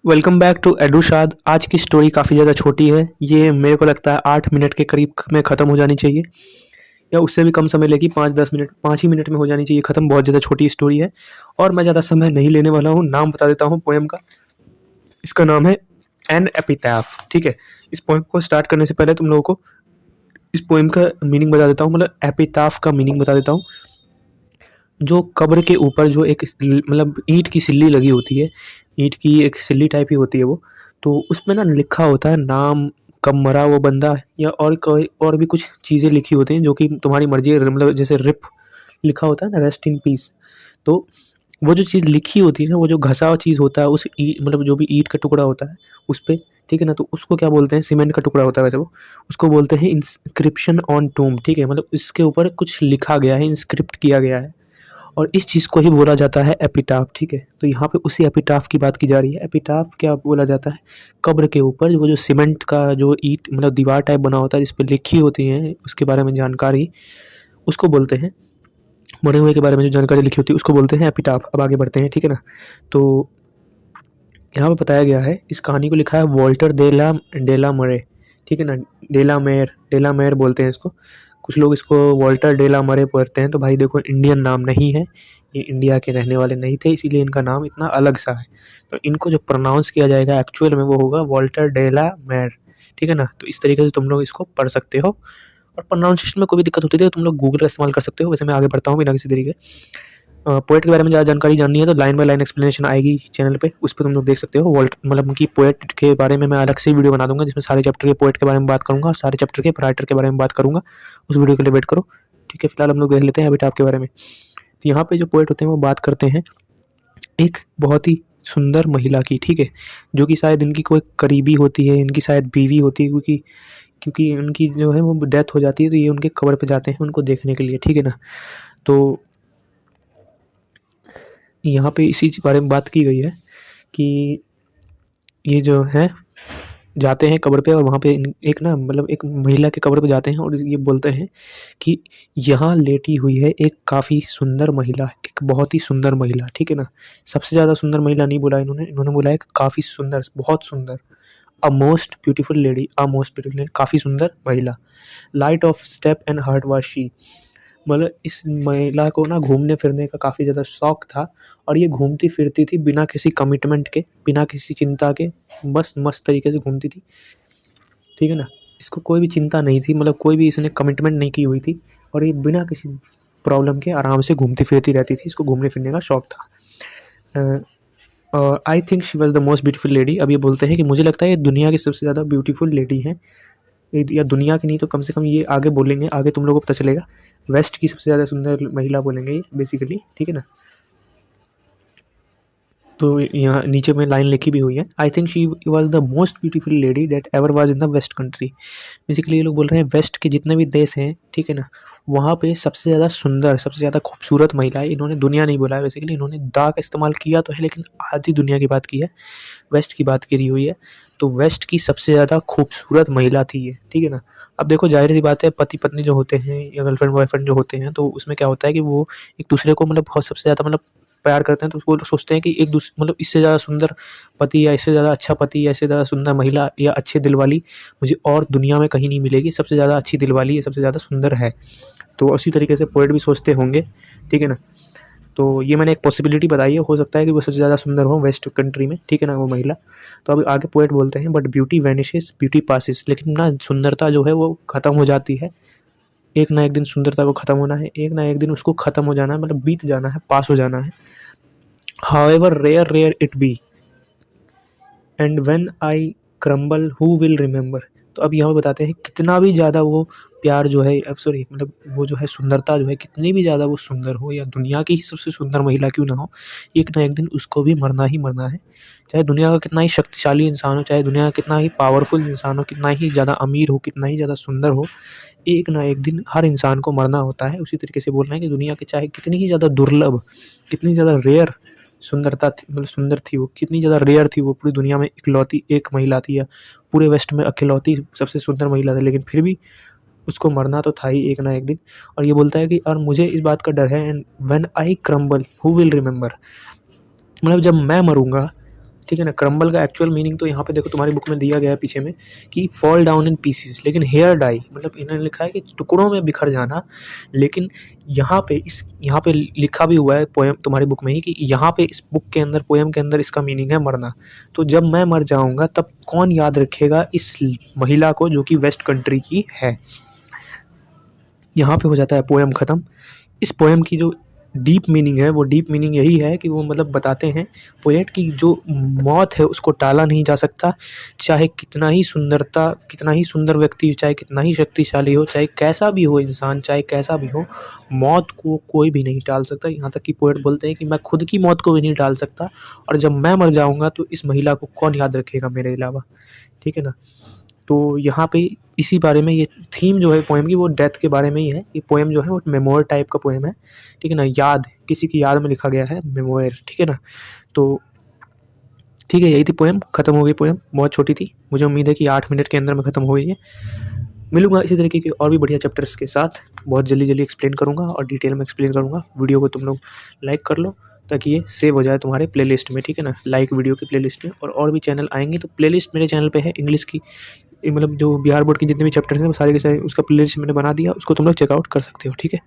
Welcome back to एडुशाद। आज की story काफ़ी ज़्यादा छोटी है। ये मेरे को लगता है 8 मिनट के करीब में ख़त्म हो जानी चाहिए, या उससे भी कम समय लेगी। 5-10 मिनट, 5 ही मिनट में हो जानी चाहिए ख़त्म। बहुत ज़्यादा छोटी स्टोरी है और मैं ज़्यादा समय नहीं लेने वाला हूँ। नाम बता देता हूँ पोएम का। इसका नाम है एन एपिटैफ। ठीक है, इस पोएम को स्टार्ट करने से पहले तुम लोगों को इस पोएम का मीनिंग बता देता हूँ, मतलब एपिटाफ का मीनिंग बता देता हूँ। जो कब्र के ऊपर जो एक मतलब ईंट की सिल्ली लगी होती है, ईंट की एक सिल्ली टाइप ही होती है वो, तो उसमें ना लिखा होता है नाम, कब मरा वो बंदा, या और कोई और भी कुछ चीज़ें लिखी होती हैं जो कि तुम्हारी मर्जी है। मतलब जैसे रिप लिखा होता है ना, रेस्ट इन पीस। तो वो जो चीज़ लिखी होती है ना, वो जो घसा हुआ चीज़ होता है उस मतलब जो भी ईंट का टुकड़ा होता है उस पे, ठीक है ना, तो उसको क्या बोलते हैं? सीमेंट का टुकड़ा होता है वैसे वो, उसको बोलते हैं इंस्क्रिप्शन ऑन टूम। ठीक है, मतलब इसके ऊपर कुछ लिखा गया है, इंस्क्रिप्ट किया गया है, और इस चीज़ को ही बोला जाता है एपिटाफ। ठीक है, तो यहाँ पे उसी एपिटाफ की बात की जा रही है। एपिटाफ क्या बोला जाता है? कब्र के ऊपर वो जो सीमेंट का जो ईंट मतलब दीवार टाइप बना होता है जिस पे लिखी होती है उसके बारे में जानकारी, उसको बोलते हैं। मरे हुए के बारे में जो जानकारी लिखी होती है उसको बोलते हैं एपिटाफ। अब आगे बढ़ते हैं, ठीक है ना। तो यहाँ पे बताया गया है, इस कहानी को लिखा है वॉल्टर डेला मरे। ठीक है ना, डेला मेयर बोलते हैं इसको। कुछ लोग इसको वॉल्टर डेला मरे पढ़ते हैं। तो भाई देखो, इंडियन नाम नहीं है, ये इंडिया के रहने वाले नहीं थे, इसीलिए इनका नाम इतना अलग सा है। तो इनको जो प्रोनाउंस किया जाएगा एक्चुअल में वो होगा वॉल्टर डेला मेयर। ठीक है ना, तो इस तरीके से तुम लोग इसको पढ़ सकते हो। और प्रोनाउंसिएशन में कोई भी दिक्कत होती है तो तुम लोग गूगल का इस्तेमाल कर सकते हो। वैसे मैं आगे बढ़ता हूँ बिना किसी तरीके। पोएट के बारे में ज़्यादा जानकारी जाननी है तो लाइन बाय लाइन एक्सप्लेनेशन आएगी चैनल पे, उस पर तुम लोग देख सकते हो। वॉल्ट मतलब उनकी पोएट के बारे में मैं अलग से वीडियो बना दूंगा जिसमें सारे चैप्टर के पोएट के बारे में बात करूंगा और सारे चैप्टर के राइटर के बारे में बात करूंगा। उस वीडियो के लिए वेट करो। ठीक है, फिलहाल हम लोग देख लेते हैं हैबिटाप के बारे में। तो यहाँ पे जो पोएट होते हैं वो बात करते हैं एक बहुत ही सुंदर महिला की। ठीक है, जो कि शायद इनकी कोई करीबी होती है, इनकी शायद बीवी होती है, क्योंकि क्योंकि उनकी जो है वो डेथ हो जाती है तो ये उनके कब्र पे जाते हैं उनको देखने के लिए। ठीक है ना, तो यहाँ पे इसी बारे में बात की गई है कि ये जो है जाते हैं कब्र पे, और वहाँ पे एक ना मतलब एक महिला के कब्र पे जाते हैं और ये बोलते हैं कि यहाँ लेटी हुई है एक काफ़ी सुंदर महिला, एक बहुत ही सुंदर महिला। ठीक है ना, सबसे ज़्यादा सुंदर महिला नहीं बोला इन्होंने, इन्होंने बोला है काफ़ी सुंदर, बहुत सुंदर। A most beautiful lady, a most beautiful lady, काफ़ी सुंदर महिला। Light of step and heart was she. मतलब इस महिला को ना घूमने फिरने का काफ़ी ज़्यादा शौक था, और ये घूमती फिरती थी बिना किसी कमिटमेंट के, बिना किसी चिंता के, बस मस्त तरीके से घूमती थी। ठीक है ना, इसको कोई भी चिंता नहीं थी, मतलब कोई भी इसने कमिटमेंट नहीं की हुई थी, और ये बिना किसी प्रॉब्लम के आराम से घूमती फिरती रहती थी। इसको घूमने फिरने का शौक था। आई think she was the most beautiful lady. अब ये बोलते हैं कि मुझे लगता है ये दुनिया की सबसे ज़्यादा ब्यूटीफुल लेडी है, या दुनिया की नहीं तो कम से कम ये आगे बोलेंगे, आगे तुम लोगों को पता चलेगा, वेस्ट की सबसे ज़्यादा सुंदर महिला बोलेंगे ये बेसिकली। ठीक है ना, तो यहाँ नीचे में लाइन लिखी भी हुई है, I think she was the most beautiful lady that ever was in the west country. Basically ये लोग बोल रहे हैं वेस्ट के जितने भी देश हैं, ठीक है ना, वहाँ पे सबसे ज़्यादा सुंदर, सबसे ज़्यादा खूबसूरत महिला है। इन्होंने दुनिया नहीं बोला है, बेसिकली इन्होंने दा का इस्तेमाल किया तो है, लेकिन आधी दुनिया की बात की है, वेस्ट की बात करी हुई है। तो वेस्ट की सबसे ज़्यादा खूबसूरत महिला थी ये। ठीक है ना, अब देखो जाहिर सी बात है, पति पत्नी जो होते हैं या गर्लफ्रेंड बॉयफ्रेंड जो होते हैं, तो उसमें क्या होता है कि वो एक दूसरे को मतलब बहुत सबसे ज़्यादा मतलब प्यार करते हैं, तो वो सोचते हैं कि एक दूसरे मतलब इससे ज़्यादा सुंदर पति, या इससे ज़्यादा अच्छा पति, या इससे ज़्यादा सुंदर महिला, या अच्छे दिल वाली मुझे और दुनिया में कहीं नहीं मिलेगी। सबसे ज़्यादा अच्छी दिल वाली, ये सबसे ज़्यादा सुंदर है। तो उसी तरीके से पोएट भी सोचते होंगे। ठीक है ना, तो ये मैंने एक पॉसिबिलिटी बताई है, हो सकता है कि वो सबसे ज़्यादा सुंदर हो वेस्ट कंट्री में। ठीक है ना, वो महिला। तो अभी आगे पोएट बोलते हैं, but beauty vanishes beauty passes. लेकिन ना सुंदरता जो है वो ख़त्म हो जाती है, एक ना एक दिन सुंदरता को ख़त्म होना है, एक ना एक दिन उसको ख़त्म हो जाना है, मतलब बीत जाना है, पास हो जाना है। However rare it be, and when I crumble, who will remember? तो अब यहाँ पे बताते हैं कितना भी ज़्यादा वो प्यार जो है, अब सॉरी मतलब वो जो है सुंदरता जो है, कितनी भी ज़्यादा वो सुंदर हो, या दुनिया की ही सबसे सुंदर महिला क्यों ना हो, एक ना एक दिन उसको भी मरना ही मरना है। चाहे दुनिया का कितना ही शक्तिशाली इंसान हो, चाहे दुनिया का कितना ही पावरफुल इंसान हो, कितना ही ज़्यादा अमीर हो, कितना ही ज़्यादा सुंदर हो, एक ना एक दिन हर इंसान को मरना होता है। उसी तरीके से बोल रहे हैं कि दुनिया के चाहे कितनी ही ज़्यादा दुर्लभ, कितनी ज़्यादा रेयर सुंदरता थी, मतलब सुंदर थी वो, कितनी ज़्यादा रेयर थी वो, पूरी दुनिया में इकलौती एक महिला थी, या पूरे वेस्ट में अकेलौती सबसे सुंदर महिला थी, लेकिन फिर भी उसको मरना तो था ही एक ना एक दिन। और ये बोलता है कि और मुझे इस बात का डर है, and when I crumble who will remember. मतलब जब मैं मरूंगा, ठीक है ना। क्रम्बल का एक्चुअल मीनिंग तो यहाँ पे देखो तुम्हारी बुक में दिया गया है पीछे में कि फॉल डाउन इन पीसीज, लेकिन हेयर डाई मतलब इन्होंने लिखा है कि टुकड़ों में बिखर जाना। लेकिन यहाँ पे लिखा भी हुआ है पोएम तुम्हारी बुक में ही कि यहाँ पे इस बुक के अंदर पोएम के अंदर इसका मीनिंग है मरना। तो जब मैं मर जाऊँगा तब कौन याद रखेगा इस महिला को जो कि वेस्ट कंट्री की है। यहाँ पे हो जाता है पोएम ख़त्म। इस पोएम की जो डीप मीनिंग है वो डीप मीनिंग यही है कि वो मतलब बताते हैं पोएट की जो मौत है उसको टाला नहीं जा सकता। चाहे कितना ही सुंदर व्यक्ति, चाहे कितना ही शक्तिशाली हो, चाहे कैसा भी हो इंसान, चाहे कैसा भी हो, मौत को कोई भी नहीं टाल सकता। यहाँ तक कि पोएट बोलते हैं कि मैं खुद की मौत को भी नहीं टाल सकता, और जब मैं मर जाऊँगा तो इस महिला को कौन याद रखेगा मेरे अलावा। ठीक है ना। तो यहाँ पे इसी बारे में ये थीम जो है पोएम की वो डेथ के बारे में ही है। ये पोएम जो है वो मेमोयर टाइप का पोएम है। ठीक है ना, याद किसी की याद में लिखा गया है मेमोयर। ठीक है ना। तो ठीक है, यही थी पोएम, ख़त्म हो गई पोएम, बहुत छोटी थी। मुझे उम्मीद है कि 8 मिनट के अंदर में ख़त्म हो गई है। मिलूंगा इसी तरीके के और भी बढ़िया चैप्टर्स के साथ, बहुत जल्दी एक्सप्लेन करूँगा और डिटेल में एक्सप्लेन करूँगा। वीडियो को तुम लोग लाइक कर लो ताकि ये सेव हो जाए तुम्हारे प्लेलिस्ट में। ठीक है ना, लाइक वीडियो की प्लेलिस्ट में। और भी चैनल आएंगे तो प्लेलिस्ट मेरे चैनल पे है इंग्लिश की, मतलब जो बिहार बोर्ड के जितने भी चैप्टर्स हैं वो सारे के सारे उसका प्लेलिस्ट मैंने बना दिया, उसको तुम लोग चेकआउट कर सकते हो। ठीक है।